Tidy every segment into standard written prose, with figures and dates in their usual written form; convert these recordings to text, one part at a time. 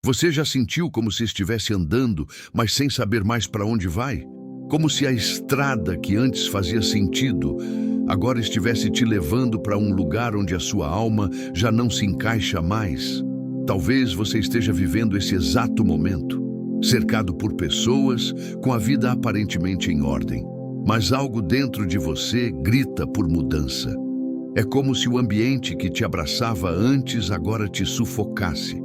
Você já sentiu como se estivesse andando, mas sem saber mais para onde vai? Como se a estrada que antes fazia sentido, agora estivesse te levando para um lugar onde a sua alma já não se encaixa mais? Talvez você esteja vivendo esse exato momento, cercado por pessoas, com a vida aparentemente em ordem. Mas algo dentro de você grita por mudança. É como se o ambiente que te abraçava antes agora te sufocasse.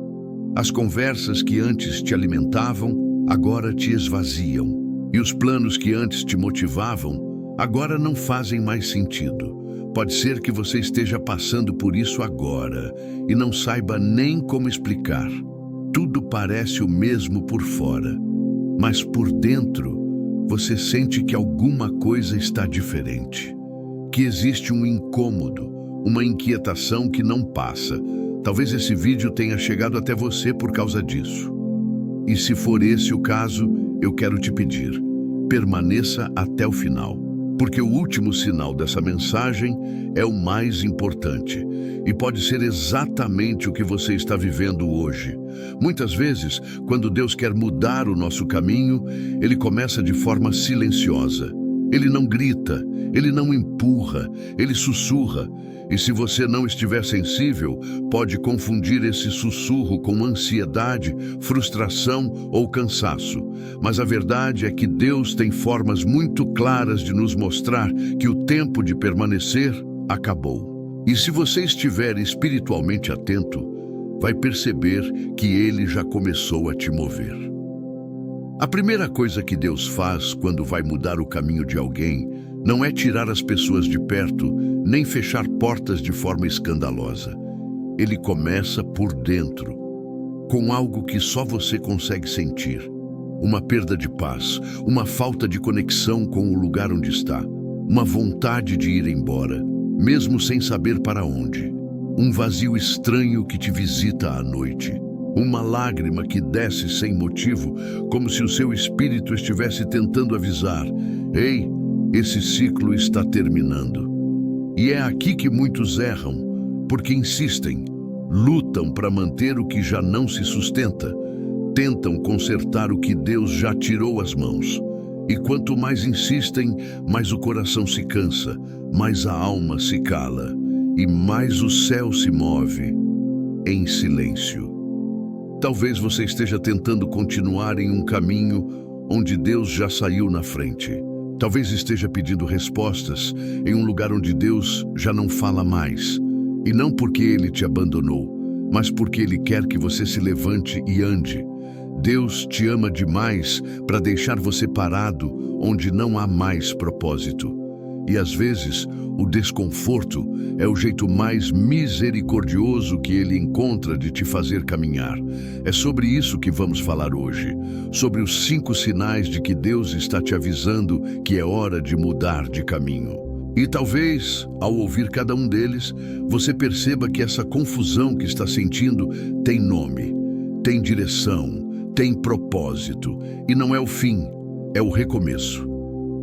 As conversas que antes te alimentavam, agora te esvaziam. E os planos que antes te motivavam, agora não fazem mais sentido. Pode ser que você esteja passando por isso agora e não saiba nem como explicar. Tudo parece o mesmo por fora, mas por dentro você sente que alguma coisa está diferente. Que existe um incômodo, uma inquietação que não passa. Talvez esse vídeo tenha chegado até você por causa disso. E se for esse o caso, eu quero te pedir, permaneça até o final. Porque o último sinal dessa mensagem é o mais importante e pode ser exatamente o que você está vivendo hoje. Muitas vezes, quando Deus quer mudar o nosso caminho, Ele começa de forma silenciosa. Ele não grita, Ele não empurra, Ele sussurra. E se você não estiver sensível, pode confundir esse sussurro com ansiedade, frustração ou cansaço. Mas a verdade é que Deus tem formas muito claras de nos mostrar que o tempo de permanecer acabou. E se você estiver espiritualmente atento, vai perceber que Ele já começou a te mover. A primeira coisa que Deus faz quando vai mudar o caminho de alguém não é tirar as pessoas de perto, nem fechar portas de forma escandalosa. Ele começa por dentro, com algo que só você consegue sentir. Uma perda de paz, uma falta de conexão com o lugar onde está, uma vontade de ir embora, mesmo sem saber para onde. Um vazio estranho que te visita à noite. Uma lágrima que desce sem motivo, como se o seu espírito estivesse tentando avisar: ei, esse ciclo está terminando. E é aqui que muitos erram, porque insistem, lutam para manter o que já não se sustenta, tentam consertar o que Deus já tirou as mãos. E quanto mais insistem, mais o coração se cansa, mais a alma se cala, e mais o céu se move em silêncio. Talvez você esteja tentando continuar em um caminho onde Deus já saiu na frente. Talvez esteja pedindo respostas em um lugar onde Deus já não fala mais. E não porque Ele te abandonou, mas porque Ele quer que você se levante e ande. Deus te ama demais para deixar você parado onde não há mais propósito. E às vezes, o desconforto é o jeito mais misericordioso que Ele encontra de te fazer caminhar. É sobre isso que vamos falar hoje, sobre os 5 sinais de que Deus está te avisando que é hora de mudar de caminho. E talvez, ao ouvir cada um deles, você perceba que essa confusão que está sentindo tem nome, tem direção, tem propósito, e não é o fim, é o recomeço.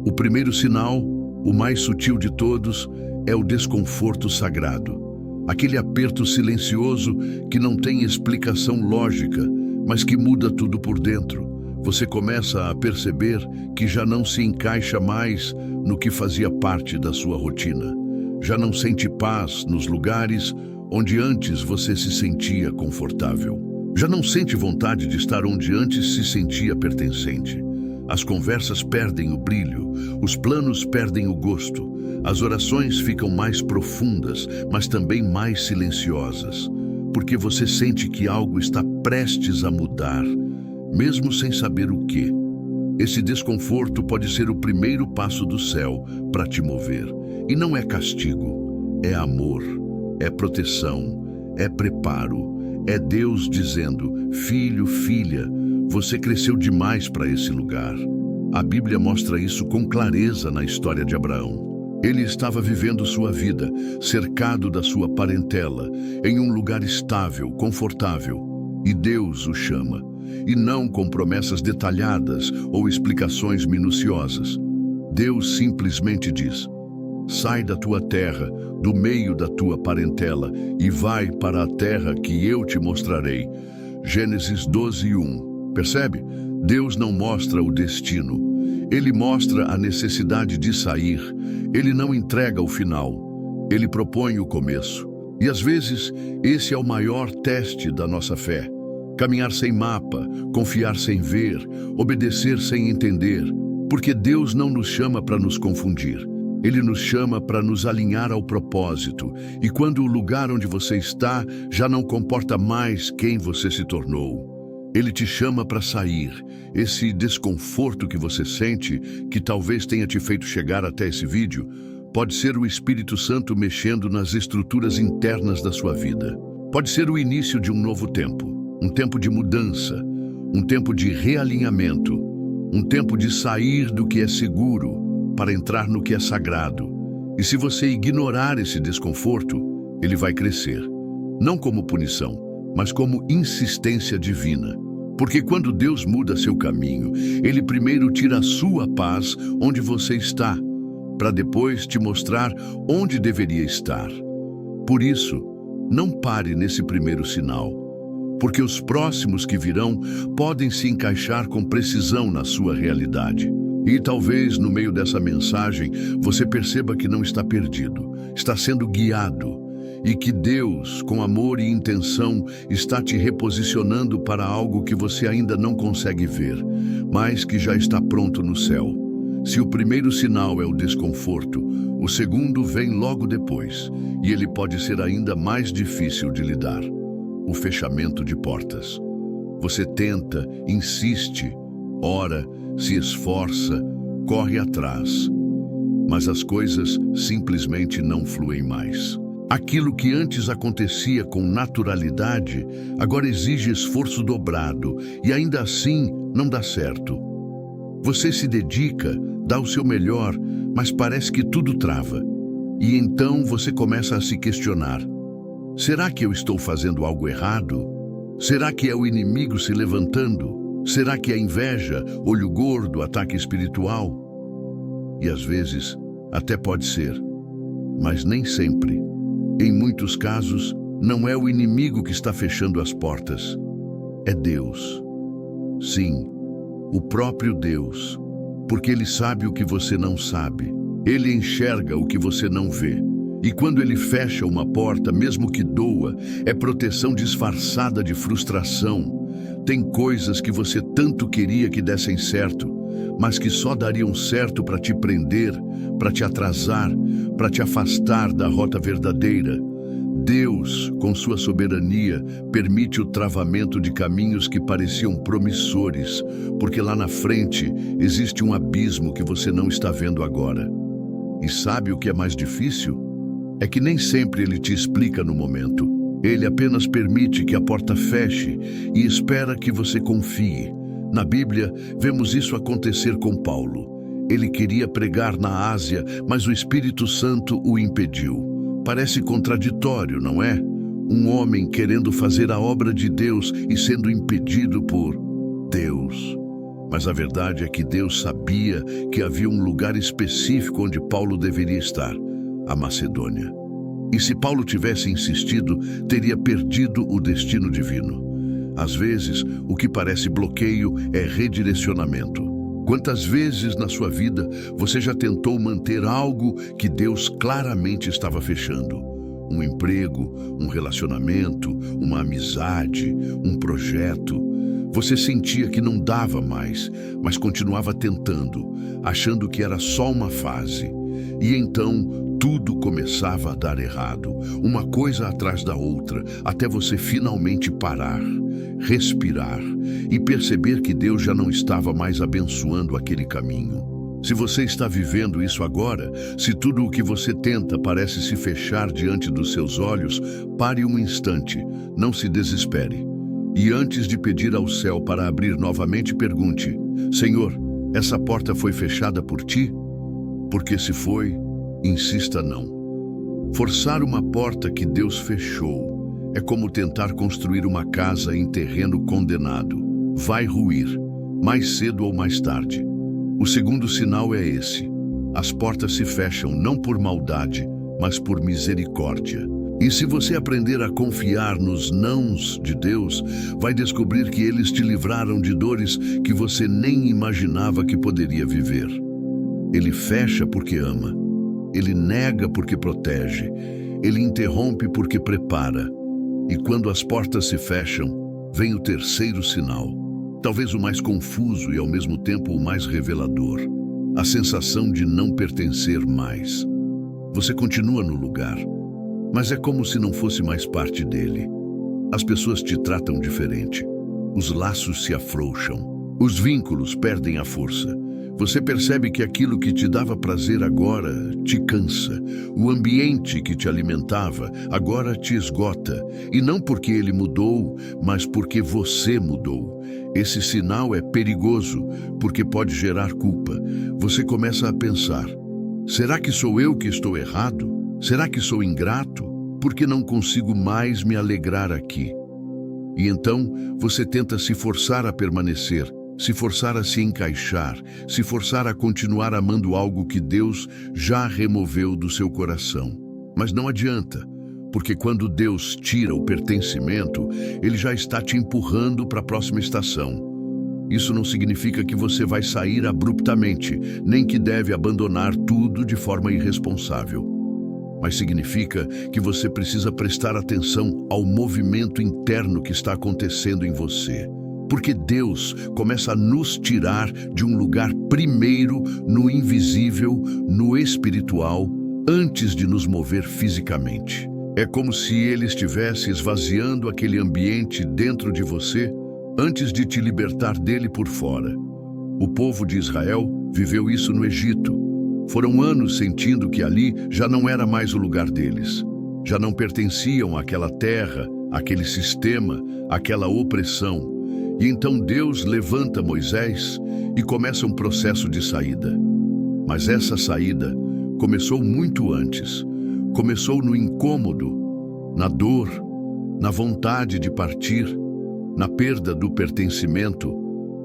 O primeiro sinal, o mais sutil de todos, é o desconforto sagrado. Aquele aperto silencioso que não tem explicação lógica, mas que muda tudo por dentro. Você começa a perceber que já não se encaixa mais no que fazia parte da sua rotina. Já não sente paz nos lugares onde antes você se sentia confortável. Já não sente vontade de estar onde antes se sentia pertencente. As conversas perdem o brilho, os planos perdem o gosto, as orações ficam mais profundas, mas também mais silenciosas, porque você sente que algo está prestes a mudar, mesmo sem saber o quê. Esse desconforto pode ser o primeiro passo do céu para te mover. E não é castigo, é amor, é proteção, é preparo, é Deus dizendo: filho, filha, você cresceu demais para esse lugar. A Bíblia mostra isso com clareza na história de Abraão. Ele estava vivendo sua vida, cercado da sua parentela, em um lugar estável, confortável. E Deus o chama, e não com promessas detalhadas ou explicações minuciosas. Deus simplesmente diz: sai da tua terra, do meio da tua parentela, e vai para a terra que eu te mostrarei. Gênesis 12:1. Percebe? Deus não mostra o destino. Ele mostra a necessidade de sair. Ele não entrega o final. Ele propõe o começo. E às vezes, esse é o maior teste da nossa fé. Caminhar sem mapa, confiar sem ver, obedecer sem entender. Porque Deus não nos chama para nos confundir. Ele nos chama para nos alinhar ao propósito. E quando o lugar onde você está já não comporta mais quem você se tornou, Ele te chama para sair. Esse desconforto que você sente, que talvez tenha te feito chegar até esse vídeo, pode ser o Espírito Santo mexendo nas estruturas internas da sua vida. Pode ser o início de um novo tempo, um tempo de mudança, um tempo de realinhamento, um tempo de sair do que é seguro para entrar no que é sagrado. E se você ignorar esse desconforto, ele vai crescer. Não como punição, mas como insistência divina. Porque quando Deus muda seu caminho, Ele primeiro tira a sua paz onde você está, para depois te mostrar onde deveria estar. Por isso, não pare nesse primeiro sinal, porque os próximos que virão podem se encaixar com precisão na sua realidade. E talvez no meio dessa mensagem você perceba que não está perdido, está sendo guiado, e que Deus, com amor e intenção, está te reposicionando para algo que você ainda não consegue ver, mas que já está pronto no céu. Se o primeiro sinal é o desconforto, o segundo vem logo depois, e ele pode ser ainda mais difícil de lidar: o fechamento de portas. Você tenta, insiste, ora, se esforça, corre atrás, mas as coisas simplesmente não fluem mais. Aquilo que antes acontecia com naturalidade, agora exige esforço dobrado, e ainda assim não dá certo. Você se dedica, dá o seu melhor, mas parece que tudo trava. E então você começa a se questionar: será que eu estou fazendo algo errado? Será que é o inimigo se levantando? Será que é inveja, olho gordo, ataque espiritual? E às vezes até pode ser, mas nem sempre. Em muitos casos, não é o inimigo que está fechando as portas, é Deus. Sim, o próprio Deus, porque Ele sabe o que você não sabe. Ele enxerga o que você não vê. E quando Ele fecha uma porta, mesmo que doa, é proteção disfarçada de frustração. Tem coisas que você tanto queria que dessem certo, mas que só dariam certo para te prender, para te atrasar, para te afastar da rota verdadeira. Deus, com sua soberania, permite o travamento de caminhos que pareciam promissores, porque lá na frente existe um abismo que você não está vendo agora. E sabe o que é mais difícil? É que nem sempre Ele te explica no momento. Ele apenas permite que a porta feche e espera que você confie. Na Bíblia, vemos isso acontecer com Paulo. Ele queria pregar na Ásia, mas o Espírito Santo o impediu. Parece contraditório, não é? Um homem querendo fazer a obra de Deus e sendo impedido por Deus. Mas a verdade é que Deus sabia que havia um lugar específico onde Paulo deveria estar: a Macedônia. E se Paulo tivesse insistido, teria perdido o destino divino. Às vezes, o que parece bloqueio é redirecionamento. Quantas vezes na sua vida você já tentou manter algo que Deus claramente estava fechando? Um emprego, um relacionamento, uma amizade, um projeto. Você sentia que não dava mais, mas continuava tentando, achando que era só uma fase. E então tudo começava a dar errado, uma coisa atrás da outra, até você finalmente parar, respirar e perceber que Deus já não estava mais abençoando aquele caminho. Se você está vivendo isso agora, se tudo o que você tenta parece se fechar diante dos seus olhos, pare um instante, não se desespere. E antes de pedir ao céu para abrir novamente, pergunte: Senhor, essa porta foi fechada por Ti? Porque se foi, insista não. Forçar uma porta que Deus fechou é como tentar construir uma casa em terreno condenado. Vai ruir, mais cedo ou mais tarde. O segundo sinal é esse: as portas se fecham não por maldade, mas por misericórdia. E se você aprender a confiar nos nãos de Deus, vai descobrir que eles te livraram de dores que você nem imaginava que poderia viver. Ele fecha porque ama. Ele nega porque protege. Ele interrompe porque prepara. E quando as portas se fecham, vem o terceiro sinal. Talvez o mais confuso e ao mesmo tempo o mais revelador. A sensação de não pertencer mais. Você continua no lugar, mas é como se não fosse mais parte dele. As pessoas te tratam diferente. Os laços se afrouxam. Os vínculos perdem a força. Você percebe que aquilo que te dava prazer agora te cansa. O ambiente que te alimentava agora te esgota. E não porque ele mudou, mas porque você mudou. Esse sinal é perigoso, porque pode gerar culpa. Você começa a pensar: será que sou eu que estou errado? Será que sou ingrato? Porque não consigo mais me alegrar aqui. E então você tenta se forçar a permanecer, se forçar a se encaixar, se forçar a continuar amando algo que Deus já removeu do seu coração. Mas não adianta, porque quando Deus tira o pertencimento, Ele já está te empurrando para a próxima estação. Isso não significa que você vai sair abruptamente, nem que deve abandonar tudo de forma irresponsável. Mas significa que você precisa prestar atenção ao movimento interno que está acontecendo em você. Porque Deus começa a nos tirar de um lugar primeiro no invisível, no espiritual, antes de nos mover fisicamente. É como se Ele estivesse esvaziando aquele ambiente dentro de você antes de te libertar dele por fora. O povo de Israel viveu isso no Egito. Foram anos sentindo que ali já não era mais o lugar deles. Já não pertenciam àquela terra, àquele sistema, àquela opressão. E então Deus levanta Moisés e começa um processo de saída. Mas essa saída começou muito antes. Começou no incômodo, na dor, na vontade de partir, na perda do pertencimento.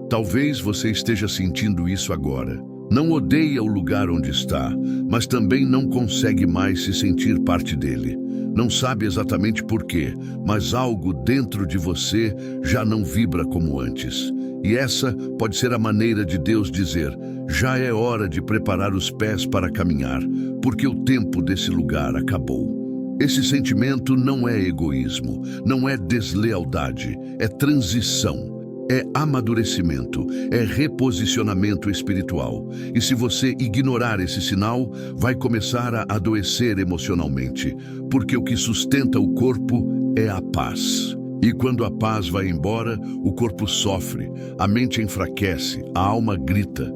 Talvez você esteja sentindo isso agora. Não odeia o lugar onde está, mas também não consegue mais se sentir parte dele. Não sabe exatamente por quê, mas algo dentro de você já não vibra como antes. E essa pode ser a maneira de Deus dizer: já é hora de preparar os pés para caminhar, porque o tempo desse lugar acabou. Esse sentimento não é egoísmo, não é deslealdade, é transição. É amadurecimento, é reposicionamento espiritual. E se você ignorar esse sinal, vai começar a adoecer emocionalmente, porque o que sustenta o corpo é a paz. E quando a paz vai embora, o corpo sofre, a mente enfraquece, a alma grita.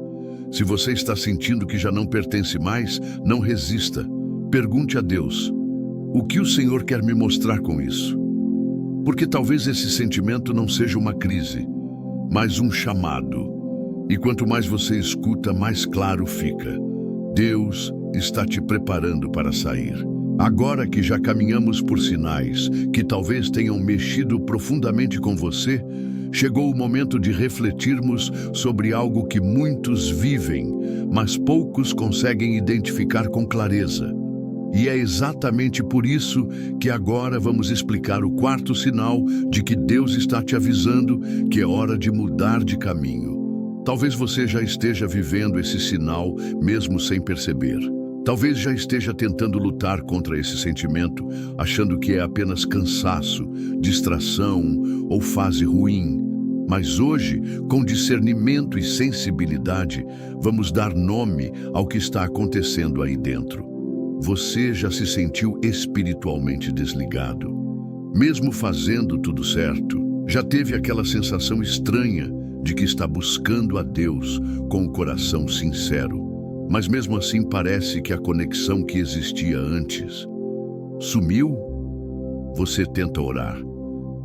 Se você está sentindo que já não pertence mais, não resista. Pergunte a Deus: o que o Senhor quer me mostrar com isso? Porque talvez esse sentimento não seja uma crise, mas um chamado. E quanto mais você escuta, mais claro fica. Deus está te preparando para sair. Agora que já caminhamos por sinais que talvez tenham mexido profundamente com você, chegou o momento de refletirmos sobre algo que muitos vivem, mas poucos conseguem identificar com clareza. E é exatamente por isso que agora vamos explicar o quarto sinal de que Deus está te avisando que é hora de mudar de caminho. Talvez você já esteja vivendo esse sinal mesmo sem perceber. Talvez já esteja tentando lutar contra esse sentimento, achando que é apenas cansaço, distração ou fase ruim. Mas hoje, com discernimento e sensibilidade, vamos dar nome ao que está acontecendo aí dentro. Você já se sentiu espiritualmente desligado. Mesmo fazendo tudo certo, já teve aquela sensação estranha de que está buscando a Deus com o coração sincero. Mas mesmo assim parece que a conexão que existia antes sumiu. Você tenta orar,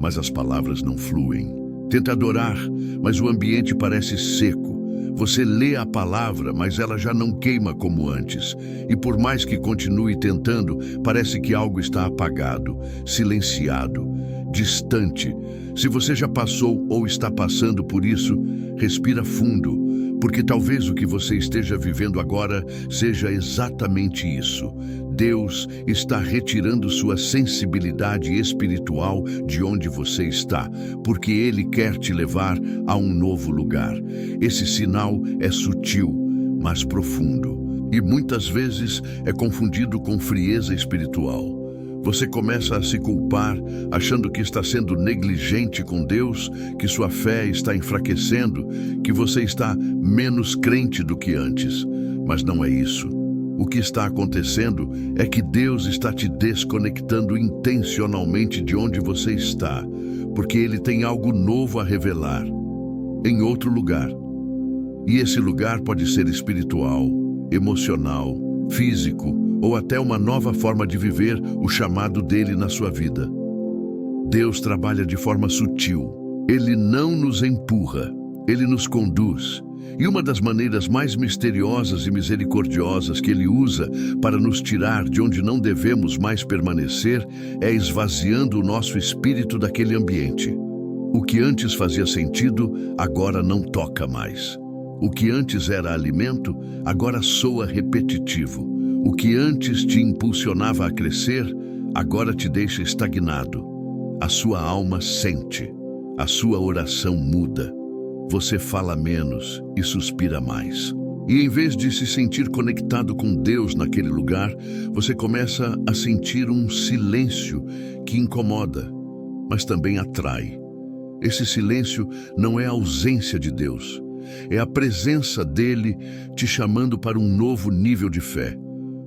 mas as palavras não fluem. Tenta adorar, mas o ambiente parece seco. Você lê a palavra, mas ela já não queima como antes. E por mais que continue tentando, parece que algo está apagado, silenciado, distante. Se você já passou ou está passando por isso, respira fundo, porque talvez o que você esteja vivendo agora seja exatamente isso. Deus está retirando sua sensibilidade espiritual de onde você está, porque Ele quer te levar a um novo lugar. Esse sinal é sutil, mas profundo, e muitas vezes é confundido com frieza espiritual. Você começa a se culpar, achando que está sendo negligente com Deus, que sua fé está enfraquecendo, que você está menos crente do que antes. Mas não é isso. O que está acontecendo é que Deus está te desconectando intencionalmente de onde você está, porque Ele tem algo novo a revelar, em outro lugar. E esse lugar pode ser espiritual, emocional, físico, ou até uma nova forma de viver o chamado dele na sua vida. Deus trabalha de forma sutil. Ele não nos empurra, Ele nos conduz. E uma das maneiras mais misteriosas e misericordiosas que Ele usa para nos tirar de onde não devemos mais permanecer é esvaziando o nosso espírito daquele ambiente. O que antes fazia sentido, agora não toca mais. O que antes era alimento, agora soa repetitivo. O que antes te impulsionava a crescer, agora te deixa estagnado. A sua alma sente, a sua oração muda. Você fala menos e suspira mais. E em vez de se sentir conectado com Deus naquele lugar, você começa a sentir um silêncio que incomoda, mas também atrai. Esse silêncio não é a ausência de Deus, é a presença dele te chamando para um novo nível de fé.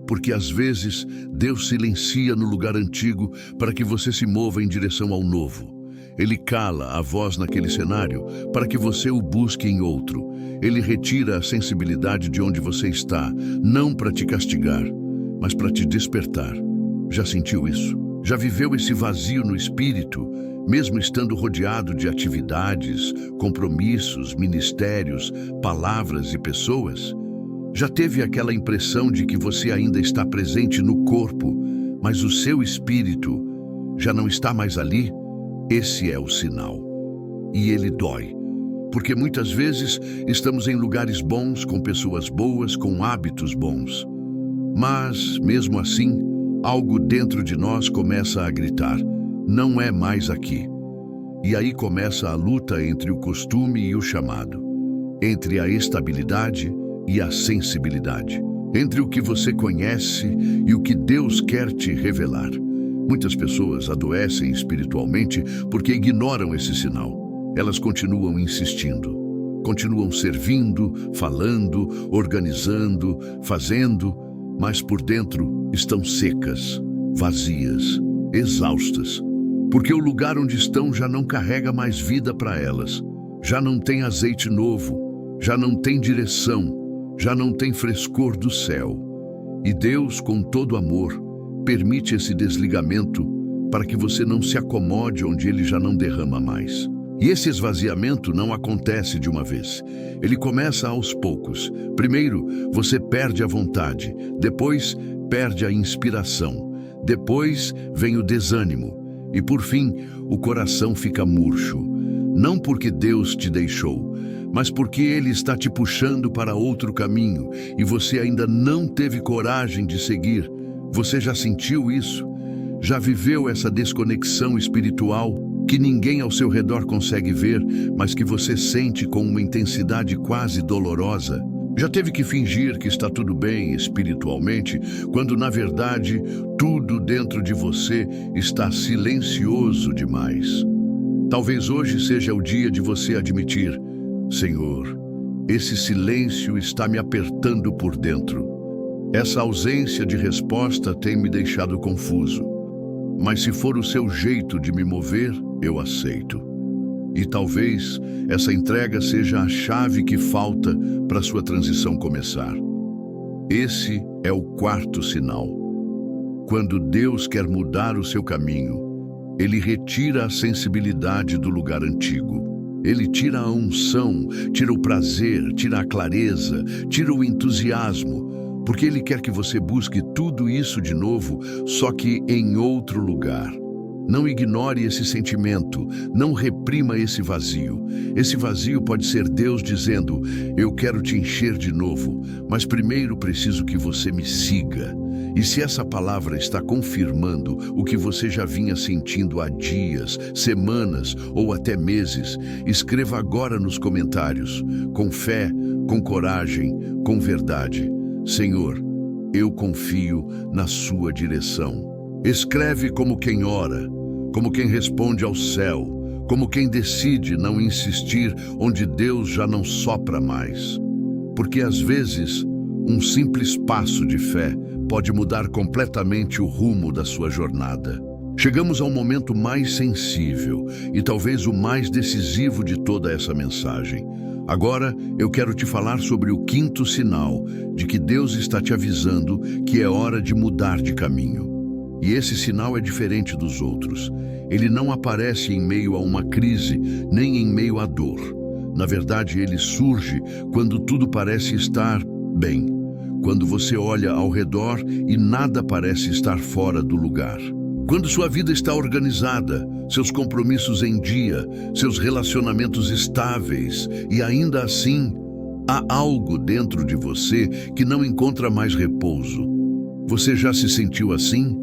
Porque às vezes Deus silencia no lugar antigo para que você se mova em direção ao novo. Ele cala a voz naquele cenário para que você o busque em outro. Ele retira a sensibilidade de onde você está, não para te castigar, mas para te despertar. Já sentiu isso? Já viveu esse vazio no espírito, mesmo estando rodeado de atividades, compromissos, ministérios, palavras e pessoas? Já teve aquela impressão de que você ainda está presente no corpo, mas o seu espírito já não está mais ali? Esse é o sinal. E ele dói, porque muitas vezes estamos em lugares bons, com pessoas boas, com hábitos bons. Mas, mesmo assim, algo dentro de nós começa a gritar: não é mais aqui. E aí começa a luta entre o costume e o chamado, entre a estabilidade e a sensibilidade, entre o que você conhece e o que Deus quer te revelar. Muitas pessoas adoecem espiritualmente porque ignoram esse sinal. Elas continuam insistindo, continuam servindo, falando, organizando, fazendo, mas por dentro estão secas, vazias, exaustas, porque o lugar onde estão já não carrega mais vida para elas, já não tem azeite novo, já não tem direção, já não tem frescor do céu. E Deus, com todo amor, permite esse desligamento para que você não se acomode onde Ele já não derrama mais. E esse esvaziamento não acontece de uma vez. Ele começa aos poucos. Primeiro, você perde a vontade. Depois, perde a inspiração. Depois, vem o desânimo. E por fim, o coração fica murcho. Não porque Deus te deixou, mas porque Ele está te puxando para outro caminho e você ainda não teve coragem de seguir. Você já sentiu isso? Já viveu essa desconexão espiritual que ninguém ao seu redor consegue ver, mas que você sente com uma intensidade quase dolorosa? Já teve que fingir que está tudo bem espiritualmente, quando na verdade tudo dentro de você está silencioso demais? Talvez hoje seja o dia de você admitir: Senhor, esse silêncio está me apertando por dentro. Essa ausência de resposta tem me deixado confuso. Mas se for o seu jeito de me mover, eu aceito. E talvez essa entrega seja a chave que falta para sua transição começar. Esse é o quarto sinal. Quando Deus quer mudar o seu caminho, Ele retira a sensibilidade do lugar antigo. Ele tira a unção, tira o prazer, tira a clareza, tira o entusiasmo, porque Ele quer que você busque tudo isso de novo, só que em outro lugar. Não ignore esse sentimento, não reprima esse vazio. Esse vazio pode ser Deus dizendo: eu quero te encher de novo, mas primeiro preciso que você me siga. E se essa palavra está confirmando o que você já vinha sentindo há dias, semanas ou até meses, escreva agora nos comentários, com fé, com coragem, com verdade. Senhor, eu confio na sua direção. Escreve como quem ora, como quem responde ao céu, como quem decide não insistir onde Deus já não sopra mais. Porque às vezes, um simples passo de fé pode mudar completamente o rumo da sua jornada. Chegamos ao momento mais sensível e talvez o mais decisivo de toda essa mensagem. Agora eu quero te falar sobre o quinto sinal de que Deus está te avisando que é hora de mudar de caminho. E esse sinal é diferente dos outros. Ele não aparece em meio a uma crise, nem em meio à dor. Na verdade, ele surge quando tudo parece estar bem. Quando você olha ao redor e nada parece estar fora do lugar. Quando sua vida está organizada, seus compromissos em dia, seus relacionamentos estáveis e ainda assim, há algo dentro de você que não encontra mais repouso. Você já se sentiu assim?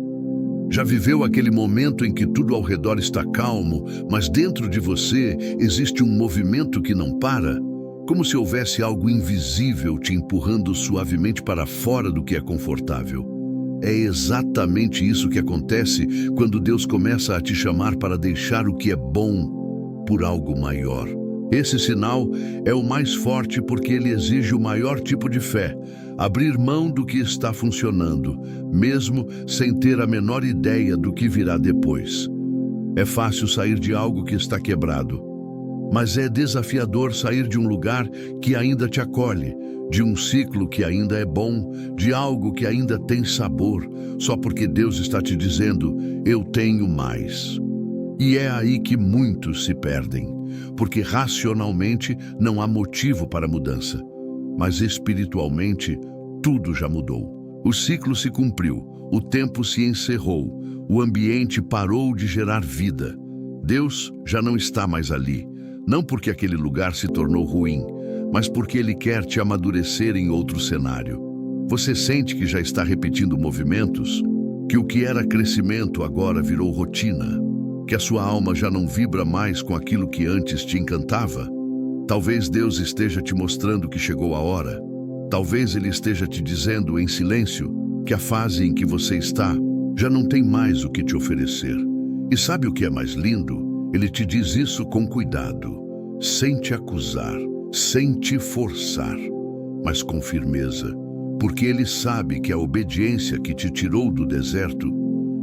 Já viveu aquele momento em que tudo ao redor está calmo, mas dentro de você existe um movimento que não para? Como se houvesse algo invisível te empurrando suavemente para fora do que é confortável. É exatamente isso que acontece quando Deus começa a te chamar para deixar o que é bom por algo maior. Esse sinal é o mais forte porque ele exige o maior tipo de fé, abrir mão do que está funcionando, mesmo sem ter a menor ideia do que virá depois. É fácil sair de algo que está quebrado, mas é desafiador sair de um lugar que ainda te acolhe, de um ciclo que ainda é bom, de algo que ainda tem sabor, só porque Deus está te dizendo, eu tenho mais. E é aí que muitos se perdem, porque racionalmente não há motivo para mudança, mas espiritualmente tudo já mudou. O ciclo se cumpriu, o tempo se encerrou, o ambiente parou de gerar vida. Deus já não está mais ali, não porque aquele lugar se tornou ruim, mas porque Ele quer te amadurecer em outro cenário. Você sente que já está repetindo movimentos? Que o que era crescimento agora virou rotina? Que a sua alma já não vibra mais com aquilo que antes te encantava? Talvez Deus esteja te mostrando que chegou a hora. Talvez Ele esteja te dizendo em silêncio que a fase em que você está já não tem mais o que te oferecer. E sabe o que é mais lindo? Ele te diz isso com cuidado, sem te acusar, sem te forçar, mas com firmeza, porque Ele sabe que a obediência que te tirou do deserto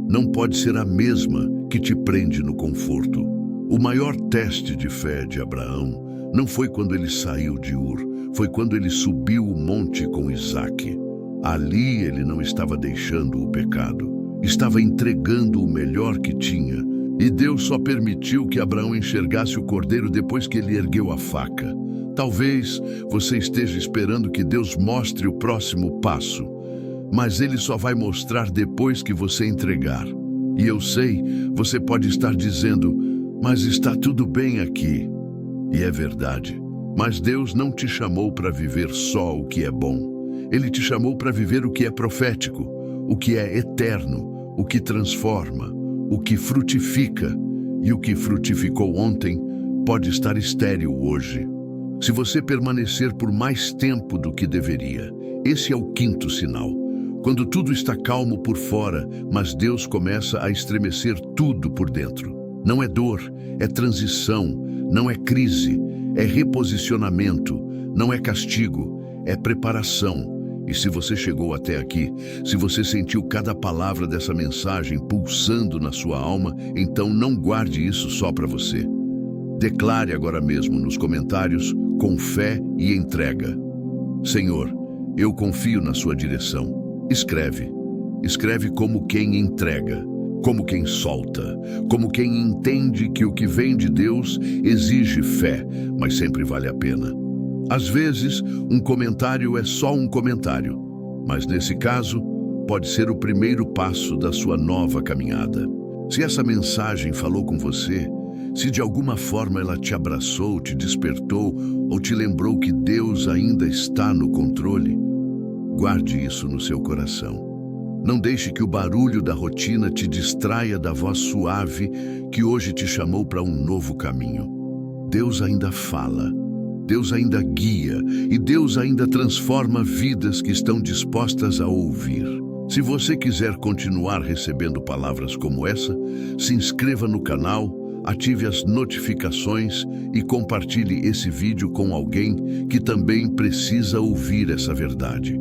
não pode ser a mesma que te prende no conforto. O maior teste de fé de Abraão não foi quando ele saiu de Ur, foi quando ele subiu o monte com Isaque. Ali ele não estava deixando o pecado, estava entregando o melhor que tinha. E Deus só permitiu que Abraão enxergasse o cordeiro depois que ele ergueu a faca. Talvez você esteja esperando que Deus mostre o próximo passo, mas Ele só vai mostrar depois que você entregar. E eu sei, você pode estar dizendo, mas está tudo bem aqui. E é verdade, mas Deus não te chamou para viver só o que é bom. Ele te chamou para viver o que é profético, o que é eterno, o que transforma, o que frutifica, e o que frutificou ontem pode estar estéril hoje. Se você permanecer por mais tempo do que deveria, esse é o quinto sinal. Quando tudo está calmo por fora, mas Deus começa a estremecer tudo por dentro. Não é dor, é transição, não é crise, é reposicionamento, não é castigo, é preparação. E se você chegou até aqui, se você sentiu cada palavra dessa mensagem pulsando na sua alma, então não guarde isso só para você. Declare agora mesmo nos comentários, com fé e entrega. Senhor, eu confio na sua direção. Escreve. Escreve como quem entrega, como quem solta, como quem entende que o que vem de Deus exige fé, mas sempre vale a pena. Às vezes, um comentário é só um comentário, mas nesse caso, pode ser o primeiro passo da sua nova caminhada. Se essa mensagem falou com você, se de alguma forma ela te abraçou, te despertou ou te lembrou que Deus ainda está no controle, guarde isso no seu coração. Não deixe que o barulho da rotina te distraia da voz suave que hoje te chamou para um novo caminho. Deus ainda fala, Deus ainda guia e Deus ainda transforma vidas que estão dispostas a ouvir. Se você quiser continuar recebendo palavras como essa, se inscreva no canal, ative as notificações e compartilhe esse vídeo com alguém que também precisa ouvir essa verdade.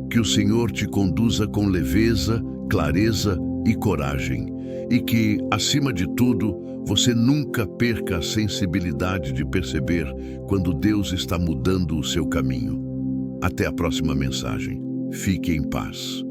Que o Senhor te conduza com leveza, clareza e coragem. E que, acima de tudo, você nunca perca a sensibilidade de perceber quando Deus está mudando o seu caminho. Até a próxima mensagem. Fique em paz.